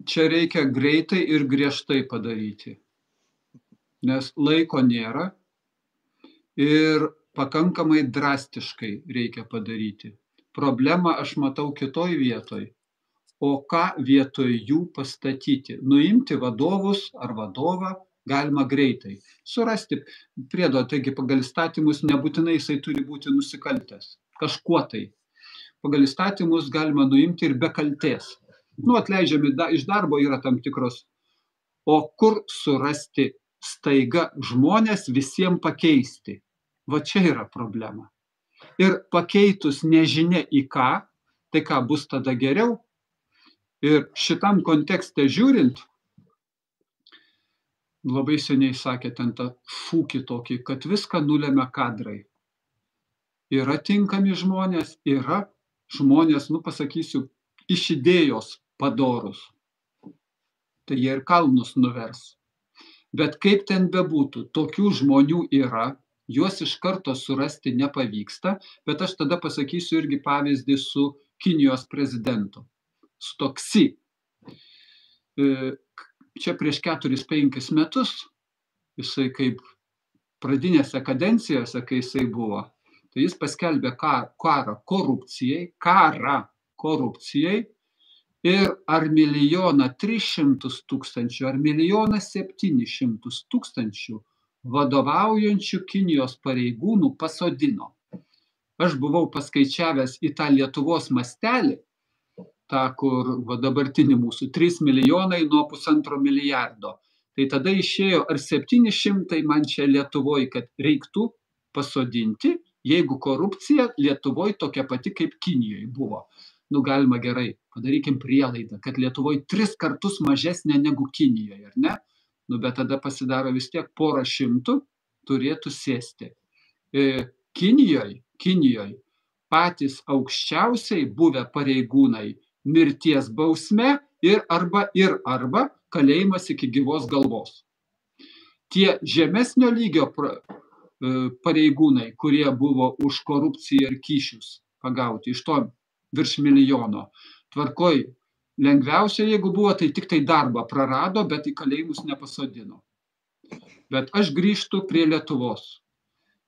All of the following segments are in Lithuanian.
čia reikia greitai ir griežtai padaryti, nes laiko nėra ir pakankamai drastiškai reikia padaryti. Problemą aš matau kitoj vietoj. O ką vietoj jų pastatyti? Nuimti vadovus ar vadovą galima greitai. Surasti priedo, taigi pagal įstatymus nebūtinai jisai turi būti nusikaltęs. Kažkuo tai. Pagal įstatymus galima nuimti ir be kaltės. Atleidžiami iš darbo yra tam tikros. O kur surasti staiga žmonės visiems pakeisti? Va čia yra problema. Ir pakeitus nežinia į ką, tai ką bus tada geriau? Ir šitam kontekste žiūrint, labai seniai sakė ten tą šūkį tokį, kad viską nulemia kadrai. Yra tinkami žmonės, yra žmonės, pasakysiu, iš idėjos padorus. Tai jie ir kalnus nuvers. Bet kaip ten bebūtų, tokių žmonių yra, juos iš karto surasti nepavyksta, bet aš tada pasakysiu irgi pavyzdį su Kinijos prezidentu. Su to Ksi. Čia prieš 4-5 metus, jisai kaip pradinėse kadencijose, kai jisai buvo, tai jis paskelbė karą korupcijai ir ar 1 300 000, ar 1 700 000 vadovaujančių Kinijos pareigūnų pasodino. Aš buvau paskaičiavęs į tą Lietuvos mastelį, tą, kur dabartinį mūsų 3 milijonai nuo 1,5 milijardo. Tai tada išėjo ar 700 man čia Lietuvoje, kad reiktų pasodinti, jeigu korupcija Lietuvoje tokia pati kaip Kinijoje buvo. Galima gerai, padarykim prielaidą, kad Lietuvoje 3 kartus mažesnė negu Kinijoje, ar ne? Bet tada pasidaro vis tiek 100 turėtų sėsti. Kinijoje patys aukščiausiai buvę pareigūnai mirties bausme ir arba kalėjimas iki gyvos galvos. Tie žemesnio lygio pareigūnai, kurie buvo už korupciją ir kyšius pagauti, iš to virš 1 milijono, tvarkoj, lengviausia, jeigu buvo, tai tik tai darbą prarado, bet į kalėjimus nepasodino. Bet aš grįžtu prie Lietuvos.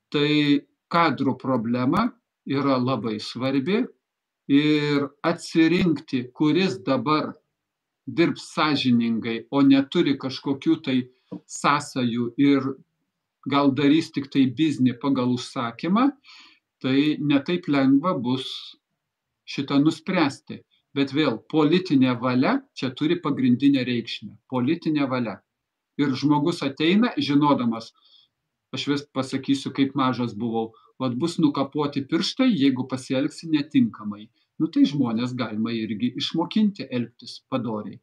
Tai kadrų problema yra labai svarbi ir atsirinkti, kuris dabar dirbs sąžiningai, o neturi kažkokių tai sąsajų ir gal darys tik tai biznį pagal užsakymą, tai netaip lengva bus šitą nuspręsti. Bet vėl, politinė valia čia turi pagrindinę reikšmę. Politinė valia. Ir žmogus ateina, žinodamas, aš vis pasakysiu, kaip mažas buvau, bus nukapoti pirštai, jeigu pasielgsi netinkamai. Tai žmonės galima irgi išmokinti elgtis padoriai.